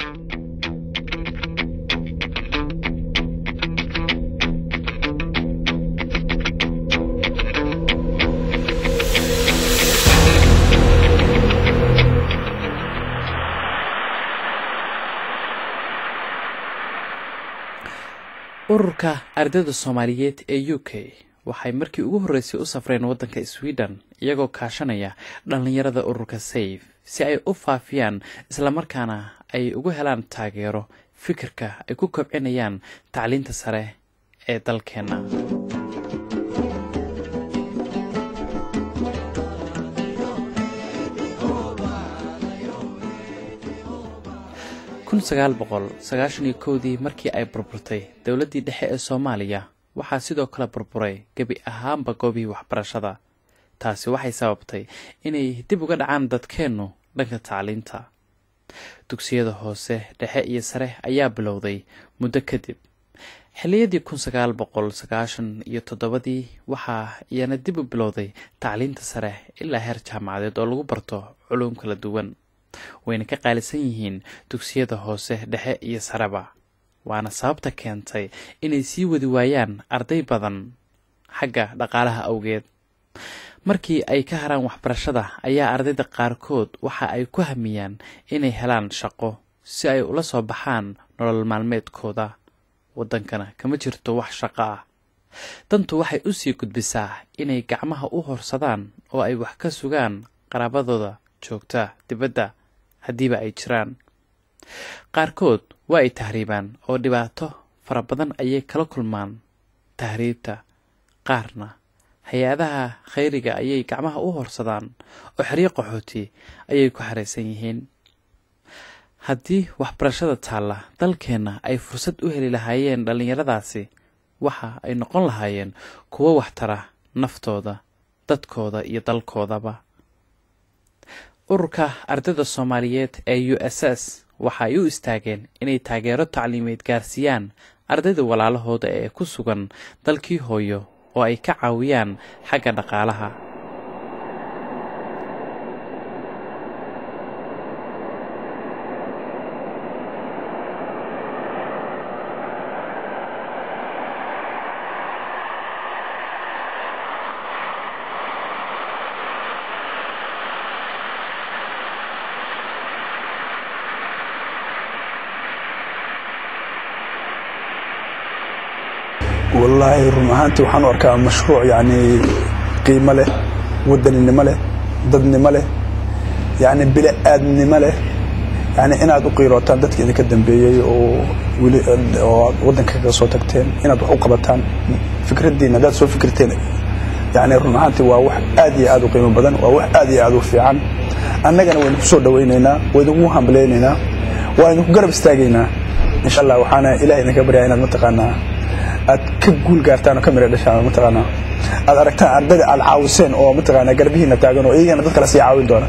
ururka ardayda Soomaaliyeed ee UK waxay markii ugu horeysay u safreen wadanka Sweden iyagoo kaashanaya dhalinyarada ururka SAFE si ay u faafiyaan isla markaana ay ugu helaan taageero fikirka ay ku kobcinayaan tacliinta sare ee dalkeena. dii markii ay burburtay dawladdii dhexe ee Soomaaliya waxaa sidoo kale burburay gabi ahaanba goobihii waxbarashada. taasi waxay sababtay inay dib uga dhacaan dadkeennu dhanka tacliinta. dugsiyada hoose, dhexe iyo sare ayaa bilowday muddo kadib. xilliyadii 1997 waxaa iyana dib u bilowday tacliinta sare ilaa heer jaamacadeed oo lagu barto culuum kala duwan. wayna ka qaalisan yihiin dugsiyada hoose, dhexe iyo sareba. waana sababta keentay inay sii wadi waayaan arday badan xagga dhaqaalaha awgeed. markii ay ka haraan waxbarashada ayaa ardayda qaarkood waxa ay ku hamiyaan inay helaan shaqo si ay ula soo baxaan nolol maalmeedkooda. wadankana kama jirto wax shaqo ah. dantu waxay u sii gudbisaa inay gacmaha u horsadaan oo ay wax ka sugaan qaraabadooda joogta dibadda haddiiba ay jiraan. qaarkood waa ay tahriibaan oo dhibaato fara badan ayay kala kulmaan tahriibta. qaarna hay-adaha khayriga ayay gacmaha u horsadaan oo xeryo qaxooti ayay ku xareysan yihiin. haddii waxbarashada taalla dalkeenna ay fursad u heli lahaayeen dhalinyaradaasi, waxa ay noqon lahaayeen kuwo waxtara naftooda, dadkooda iyo dalkoodaba. ururka ardayda Soomaaliyeed ee USS waxa ay u istaageen inay taageero tacliimeed gaarsiiyaan ardayda walaalahooda ee ku sugan dalkii hooyo oo ay ka caawiyaan xagga dhaqaalaha. والله رمحانتي وحن أركان مشروع يعني قيمة له ودني نمله ضدني مله يعني بلا آدني مله يعني أنا أدقيره تندت كذا كدم بيجي وودن كذا صوتكتين أنا بحقبتان فكرة دينا ده سو فكرتين يعني رمحانتي وواحد آدي أدو قيمة بدن وواحد آدي أدو في عن أنا جنا وين بصور دويننا ويدوموها بليننا وين قرب استاجينا إن شاء الله وحنا إلهي نكبر يعني متقنا أتكقول قارتان وكاميرا دشان متقنا أدركتان أردد العاوسين أو متقنا قربيين نتاجون وإيه أنا ذكر سيعاون دونا.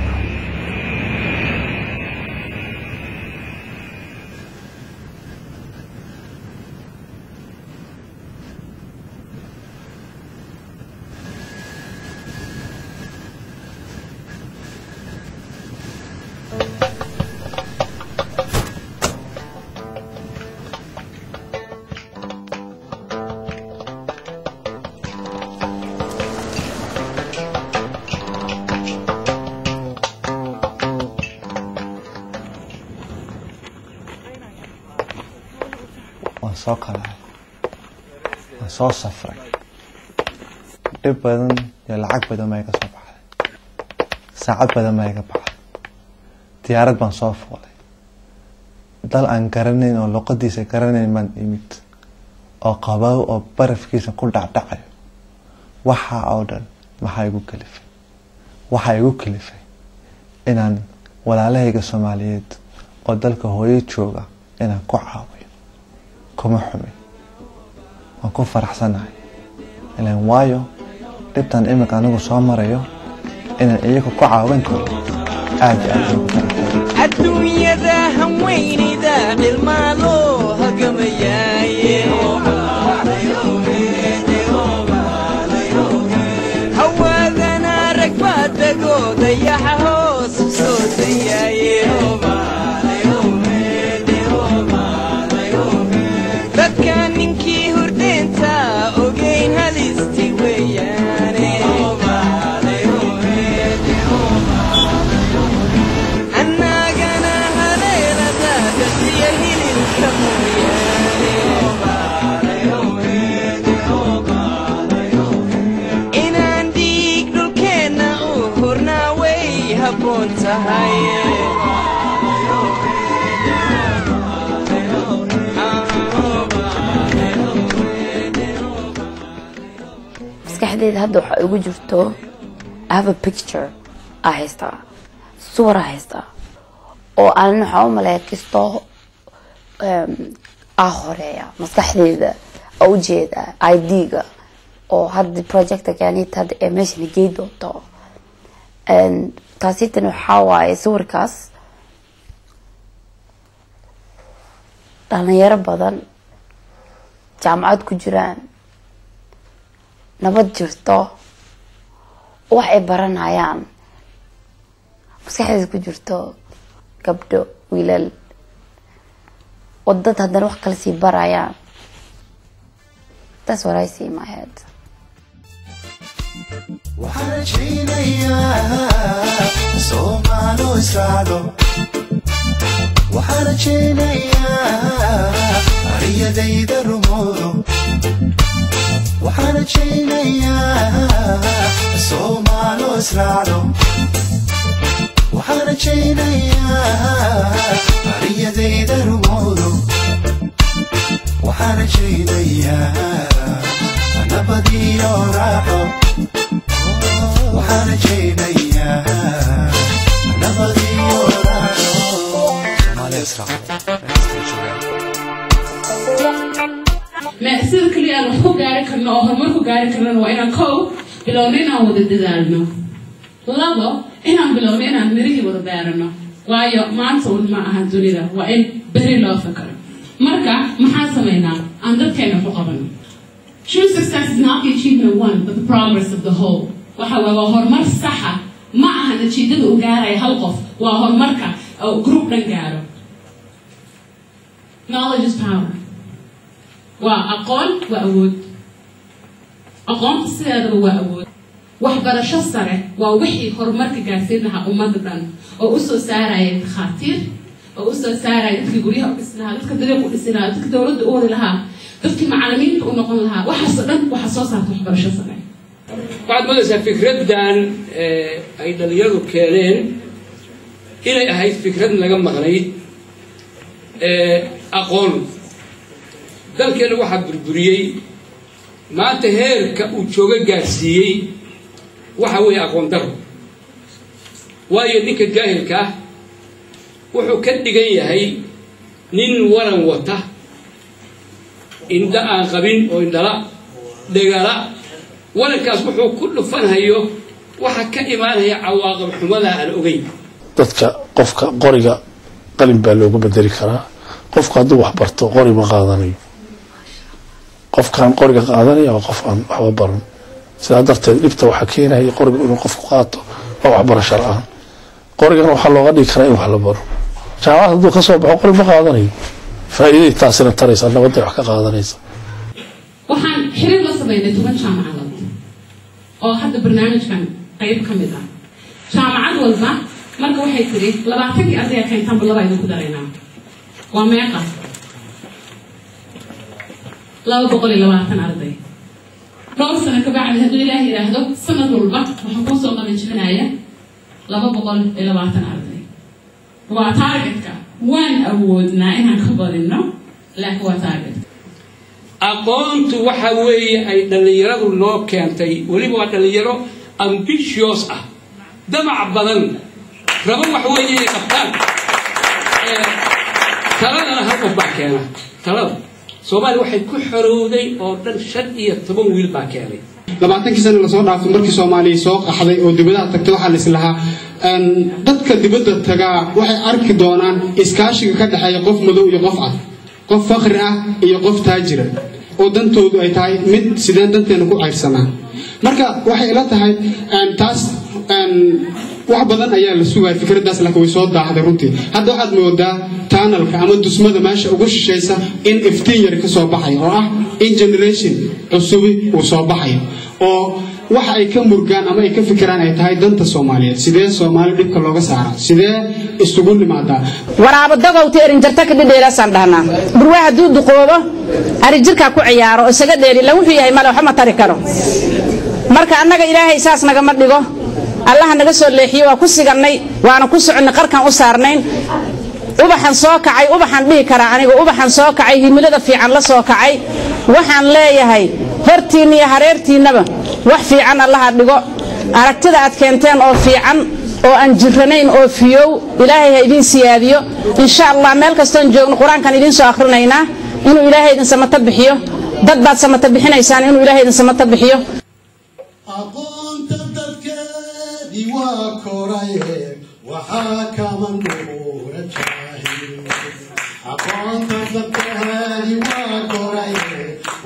وساقنا وصاص صفرك دب بدن يلعق بدن ما يكسبح ساعات بدن ما يكبح تيارات بنصاف ولا دل أن كرنين أو لقديس كرنين من يميت أو قباو أو برف كيس كل دعدعة وحى عودل ما حيجو كلفة وحيجو كلفة إن ولا عليه الصوماليات قدلك هو يتشوجا إن كعاوي كم حمي وكم فرح سناي إلى وايو دبتن إمك أنا وصامر يو إن إياك كعاوين كل أجي الدنيا ذا همويني ذا بالمالو هجم ياي هوا ذنا ركبات دقو ضيحه صوت ياي maskaxdeeda hadda waxa ugu jirto I have a picture ahaysta suura haysta oo aan waxa u maleekisto horeeya maskaxdeeda oo jeeda ID-ga oo hadda project kaanita hadda emission geedoto taasitan waxa waaye suurkaas dhalinyaro badan jaamacad ku jiraan nabad jirto wax ay baranayaan maskaxdeeda ku jirto gabdho wiilal wadad haddana wax kala sii barayaan. That's what I see in my head. وحنا جينا يا ريدي درمودو وحنا جينا يا أنا بدي راحو وحنا جينا يا أنا بدي راحو ما ليسرع ما أصير كل يوم هو قاعد كنا أو هم هو قاعد كنا وإنا كو بلوننا وددالنا labo inaan bilowno inaan mirihii wada beerano waayo maanta uu ma aha dunida waa in beri loo fakaro marka maxaan sameynaa aan dadkeena ku qabano. True success is not the achievement of one but the progress of the whole. waxa waa horumar saxa ma aha natiijada uu gaaray hal qof waa horumarka oo group dhan gaaro. Knowledge is power. waa aqoon waa awood. aqoonta sideedaba waa awood. waxbarasho sare waa wixii horumarka gaarsiin lahaa ummadda dhan oo u soo saaraya takhaatiir oo u soo saaraya dadka guryaha u dhisi lahaa dadka dariiq u dhisi lahaa dadka dowladda u wadi lahaa dadka macallimiinta u noqon lahaa waxaasoo dhan waxa soo saarta waxbarasho sare. waxaad moodaysaa fikraddan ay dhalinyaradu keeneen inay ahayd fikrad laga maqnayd aqoon dalkeena waxaa burburiyey maanta heerka uu jooga gaarsiiyey waxa weeye aqoon daro waayo ninka jaahilka ah wuxuu ka dhigan yahay nin waran wata indha aan qabin oo indhala dhegala warankaas wuxuu ku dhufanhayo waxa ka imaanaya cawaaqib xumada aan ogeyn. dadka qofka qoriga qalin baa loogu bedeli karaa qofka hadduu wax barto qori ma qaadanayo qofkaan qoriga qaadanaya waa qof aan waxba baran sidaa darteed dhibta waxaa keenaya qoriga inuu qofku qaato waa waxbarasho la'aan qorigana waxaa looga dhigi karaa in wax la baro jaamacad hadduu ka soo baxo qori ma qaadanayo faa'iiday taasina taraysa nabadday wax ka qaadanaysa. waxaan xiriir la sameynay 10 jaamacadood oo hadda barnaamijkan qayb ka mid ah. jaamacad walba marka waxay tiri 20 arday ka intaan laba idinku daraynaa waa meeqa 220 arday. dhowr sano ka bacdi hadduu ilaahay yidhaahdo sanad walba waxaan kuu soo qaban jibinaya 220 arday. waa targetka waan awoodnaa inaan ka badino laakiin waa target. aqoontu waxa weeye ay dhalinyaradu loo keentay weliba waa dhalinyaro ambitious ah damac badan rabo wax weeye inay qabtaan taladana hal qof baa keena talada Soomaali waxay ku xorowday oo dhan 15 wiil baa keenay 20 sano la soo dhaafay markii Soomaaliya soo qaxday oo dibadda tagtay waxa la islahaa dadka dibadda taga waxay arki doonaan iskaashiga ka dhaxeeya qof madow iyo qof cad qof faqri ah iyo qof taajir oo dantoodu ay tahay mid sideen danteena ku ceyrsanaa marka waxay ila tahay taas wax badan ayaa la sugay fikradaas laakiin way soo daahday runtii hadda waxaad moodaa tunnelka ama dusmada meesha ugu shishaysa in iftiin yar ka soo baxay oo ah in generation cusub uu soo baxay oo waxa ay ka murgaan ama ay ka fikiraan ay tahay danta Soomaaliyeed sidee Soomaali dhibka looga saaraa sidee isugu nimaadaa waraabo dagow teerin jarta ka dhidheelasan dhahnaa burwa haduu duqoobo ari jirka ku ciyaaro isaga dheeri la wuxuu yahay mala waxa ma tari karo marka annaga Ilaahay saas naga ma dhigo Allah naga soo leexiyo waa ku siganay waana ku soconay qarkan u saarnayn ubaxan soo kacay ubaxan dhihi kara aniga ubaxan soo kacay himilada fiican la soo kacay waxaan leeyahay hortiin iyo hareertiinaba wax fiican allaha dhigo aragtida aad keenteen oo fiican oo aan jiranayn oo fiyow ilaahay ha idin siyaadiyo insha Allah meel kastoon joogno quraankan idin soo akhrinaynaa inuu ilaahay idin samata bixiyo dad baad samata bixinaysaan inuu ilaahay idin samata bixiyo aqoonta dadkeedii waa koraye waxaa kaman nuura jaahil aqoonta dadkeedii waa koraye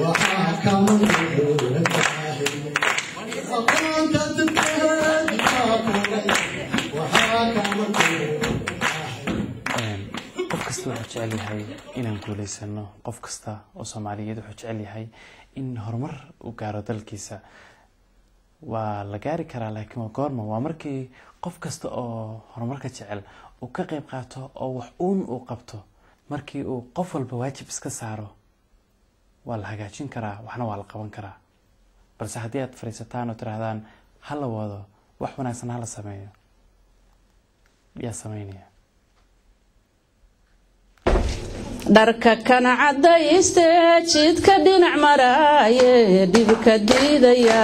waxaa kaman nuura jaahil aqoonta dadkeedii waa koraye waxaa kaman nuura qof kasta wuxuu jecel yahay inaan guulaysano qof kasta oo Soomaaliyeed wuxuu jecel yahay in horumar uu gaaro dalkiisa waa la gaari karaa laakiin waa goorma waa markii qof kasta oo horumarka jecel uu ka qayb qaato oo wax uu qabto markii uu qof walba waajib iska saaro waa la hagaajin karaa waxna waa la qaban karaa balse haddii aad fariisataan oo tiraahdaan hala wado wax wanaagsan hala sameeyo yaa sameynaya dharka kana cadayste jidka dhinac maraaye dhibka diidaya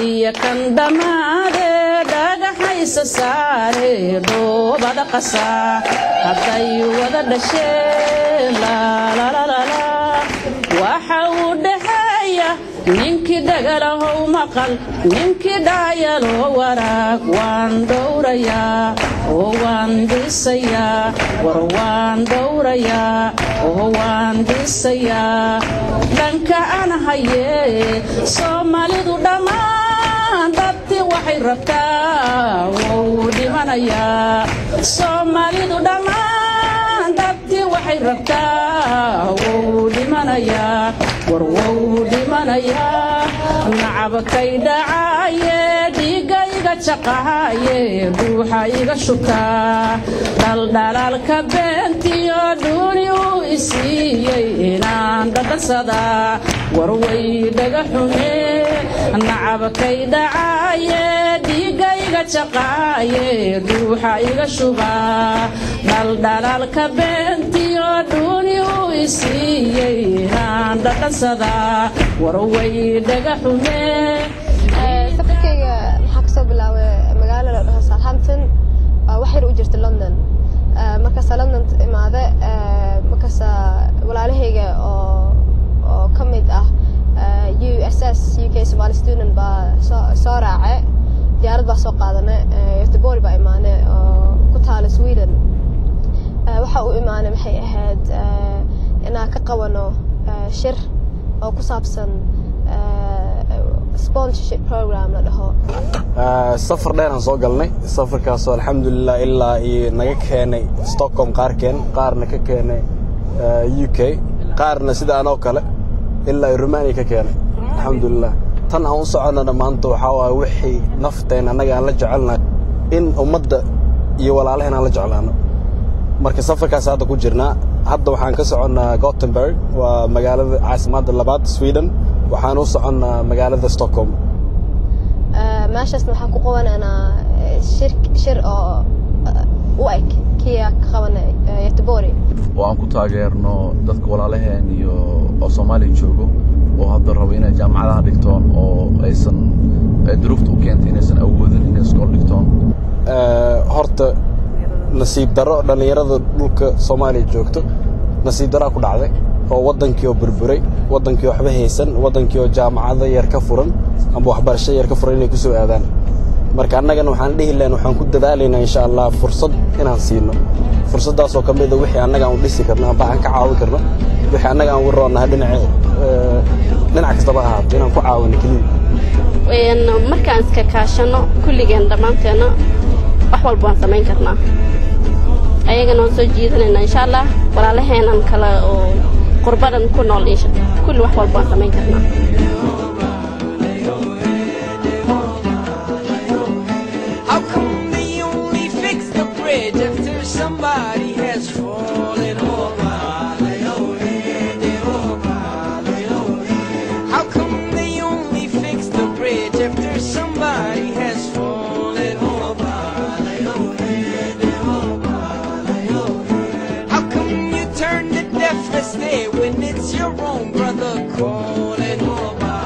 iyo kan dhamaade dhagaxaysa saare dhoobada qasa hadday wada dhasheen laalalala waxa uu dhaxeeya ninkii dhagalahow maqal ninkii dhaayaloo waraag waan dhowrayaa oo waan dhisayaa war waan dhowrayaa oo waan dhisayaa dhanka aan hayee Soomaalidu dhammaan dadti waxay rabtaa wuu dhimanayaa Soomaalidu dhammaan dadti waxay rabtaa wuu dhimanayaa war wuu dhimanayaa nacabkay dhacaaye dhiiga iga jaqahaye ruuxa iga shukaa dhaldhalaalka beentiyo dhuuni uu isiiyey inaan dhadhansadaa war way dhaga xumee nacabkay dhacaaye dhiiga iga jaqahaye ruuxa iga shubaa dhaldhalaalka beentiyo dhuuni uu isiiyey inaan dhadhansadaa war way dhaga xumee safarkayga maxaa kasoo bilaabay magaalada la dhaho Southampton wax yar u jirta London markaas London imaade markaas walaalahayga oo kamid ah USS UK Somali student ba soo raacay diyaarad ba soo qaadanay Göteborg ba imaanay oo ku taal Sweden waxa uu imaanay maxay ahayd inaan ka qabano shir oo ku saabsan sponsorship program la dhaho safar dheer aan soo galnay safarkaas oo alxamdulillah ilaa naga keenay Stockholm qaarna ka keenay UK qaarna sida anoo kale ilaa Romania ka keenay alxamdulillah tan aan u soconana maanta waxa waa wixii nafteen anaga aan la jecelnahay in ummadda iyo walaalaheena aan la jeclaano marka safarkaas hadda ku jirnaa hadda waxaan ka soconaa Gothenburg waa magaalada caasimadda labaad Sweden waxaan u soconaa magaalada Stockholm meeshaas waxaan ku qabanaynaa shir oo u eg kiya ka qabanay Göteborg oo aan ku taageerno dadka walaalaheen iyo oo Soomaaliya joogo oo hadda rabo inay jaamacadaha dhigtoon oo aysan duruufta u keentay inaysan awoodin inay iskool dhigtoon horta nasiib daro dhalinyarada dhulka Soomaaliya joogto nasiib daro ku dhacday oo wadankii oo burburay wadankii waxba haysan wadankii oo jaamacada yar ka furan ama waxbarasho yar ka furan inay ku soo aadaan marka annagana waxaan dhihi lahayn waxaan ku dadaalaynaa insha Allah fursad inaan siino fursadaas oo kamid ah wixii annaga aan u dhisi karno ama aan ka caawin karno wixii annaga aan u roonahay dhinac kasta ba ahaato inaan ku caawino kaliya markaan iska kaashano kulligeen dhammaanteena wax walba waan samayn karnaa ayagana waan soo jiidanayna insha Allah walaalaheenan kale oo qurbadan ku nool kulli wax walba waan samayn karnaa How come they only fix the bridge after somebody has fallen over? How come they only fix the bridge after somebody has fallen over? How come you turn the deaf listener when it's your own brother calling over?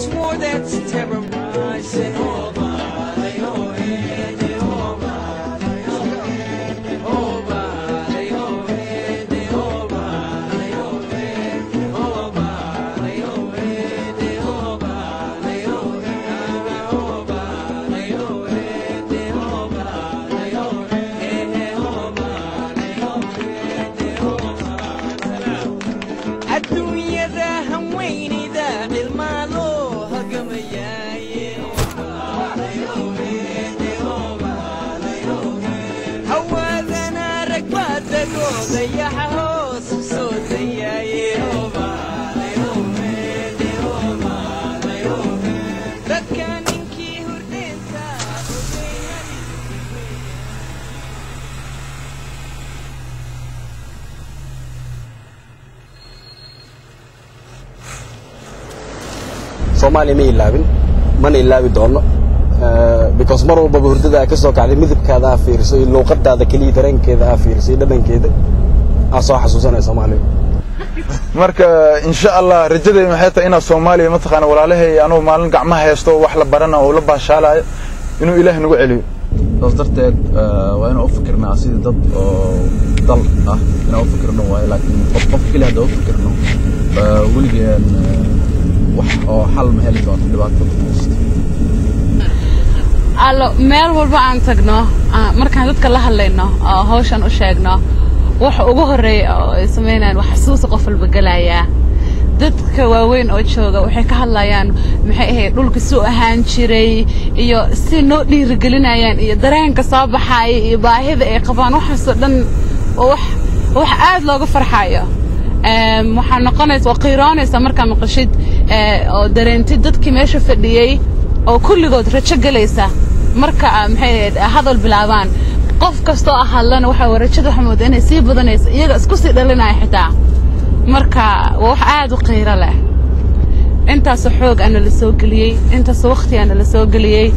It's war that's terrorizing. Oh, body, oh, head, oh, body, oh, head, oh, body, oh, head, oh, body, oh, head, oh, body, oh, head, oh, body, oh, head, oh, body, oh, head, oh, body, oh, head, oh, body, oh, head, oh, body. الدنيا ذا همويني ذا المالو هقمياي هواذنا ركبات دقوق يا حوس صوتي Soomaaliya ma ilaabin mana ilaabi doono because mar walba hurdada ka soo kacday midabkaada fiirso iyo luqadaada kaliya dareenkeeda fiirso dhadhankeeda soo xasuusanay Soomaaliya marka insha Allah rajadey maxay tahay in Soomaaliya ma taqaan walaalahay anoo maalin gacmaha haysto wax la barana oo la baashaalayo inuu Ilaahay nagu celiyo darteed waa inuu fikirnaa sidii dad oo dal ah inuu fikirno waa laakiin qof kale hada fikirno waligaan wax oo xal ma heli doono dhibaatada allo meel walba aan tagno markaan dadka la hadlayno hawshan u sheegno waxa ugu horeeya oo ay sameynayaan wax xasuus qof walba galaya dadka waaweyn oo jooga waxay ka hadlayaan maxay ahayd dhulka soo ahaan jiray iyo si noo dhiirigelinayaan iyo dareenka soo baxay iyo baahida ay qabaan waxaasoo dhan wax aad looga farxayo waxaan noqonaysaa qiiraanaysa marka maqashid oo dareentid dadkii meesha fadhiyay oo kulligood rajo galaysa marka maxay hadal bilaabaan qof kasto ahadlana waxa warajada xamuud inay sii badanayso iyaga isku sii dhalinay xitaa marka wax aad u qiiro leh intaas xoog ana la soo galiyay intaas waqti ana la soo galiyay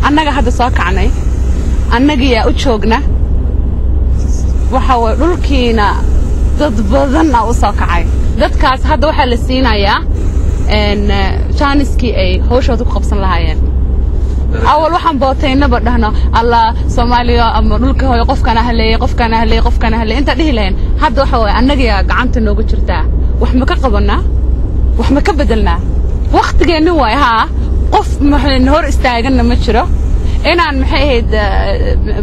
annaga hadda soo kacnay annaga yaa u joogna waxa way dhulkiina dad badan u soo kacay dadkaas hadda waxa la siinayaa jaaniskii ay hawshooda ku qabsan lahaayeen awal waxaan bootaynaba dhahno alla Soomaaliya ama dhulka hooyo qofkana haleeyay inta dhihi lahayn hadda waxa way annaga gacanta noogu jirtaa wax ma ka qabanaa wax ma ka bedelnaa waqtigeena way qof maxay hor istaagana ma jiro inaan maxay ahayd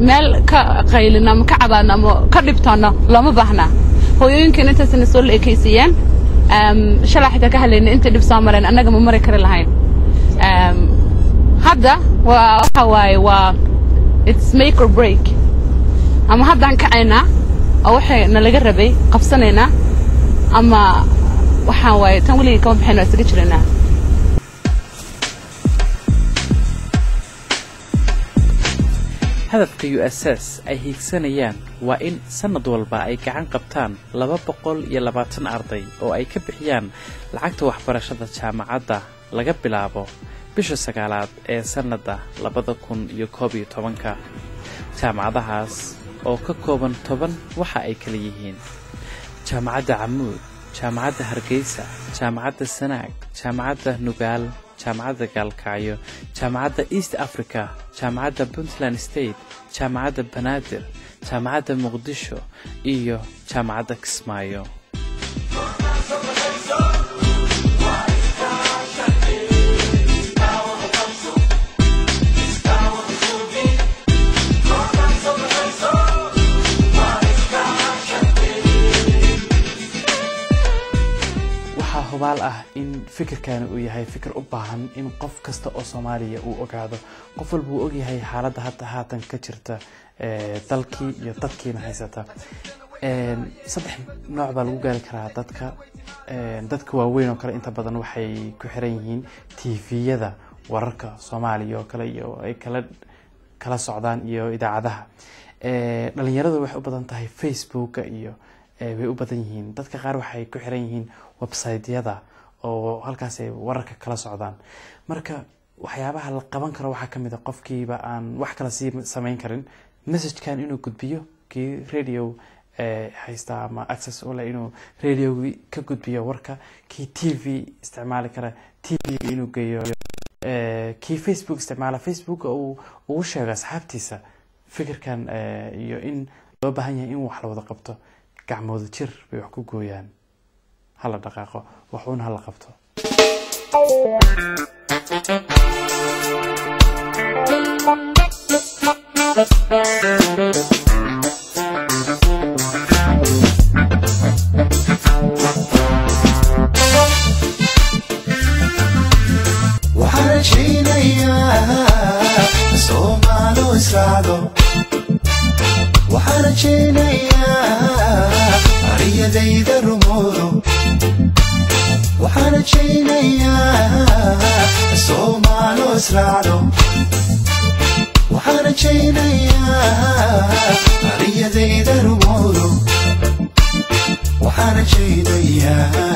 meel ka qaylina ma ka cabaana ma ka dhibtano lama baahna hooyooyinkan intaasna soo leekeysiyeen shalaxda ka hadlayna inta dhib soo mareen annaga ma mari kar lahayn hadda waxa waa it's make or break ama haddaan kacayna oo waxay nalaga rabay qabsanayna ama waxaan waaye tan waliga kama bixin oo isaga jirana hadafka USS ay hiigsanayaan waa in sanad walba ay gacan qabtaan 220 arday oo ay ka bixiyaan lacagta waxbarashada jaamacadda laga bilaabo bisha 9aad ee sanada 2011 jaamacadahaas oo ka kooban 10 waxa ay kala yihiin jaamacadda Camuud jaamacadda Hargeysa jaamacadda Sanaag jaamacadda Nugaal jaamacadda Galkaayo jaamacadda East Africa jaamacadda Puntland State jaamacadda Banaadir jaamacadda Muqdisho iyo jaamacadda Kismaayo hubaal ah in fikirkan uu yahay fikir u baahan in qof kasta oo Soomaaliya uu ogaado qof walba uu og yahay xaaladda haatan ka jirta dalkii iyo dadkiina haysata saddex nooc baa lagu gaari karaa dadka waaweyn oo kale inta badan waxay ku xiran yihiin TV-yada wararka Soomaaliya oo kale iyo ay kala socdaan iyo idaacadaha dhalinyaradu waxay u badan tahay Facebook iyo way u badan yihiin dadka qaar waxay ku xiran yihiin website-yada oo halkaas ay wararka kala socdaan marka waxyaabaha la qaban karo waxa kamid ah qofkiiba aan wax kala sii sameyn karin message-kan inuu gudbiyo kii radio haysta ama access u leh inuu radiogi ka gudbiyo warka, kii TV isticmaali kara TV inuu geeyo, kii Facebook isticmaala Facebook uu ugu sheego asxaabtiisa fikirkan iyo in loo baahan yahay in wax la wada qabto. gacmooda jir bay wax ku gooyaan. hala dhaqaaqo waxuuna hala qabto. waxaan rajaynayaa Soomaalo israacdo, waxaan rajaynayaa ariyadayda rumoodo, waxaan rajaynayaa Soomaalo israacdo, waxaan rajaynayaa ariyadayda rumoodo, waxaan rajaynayaa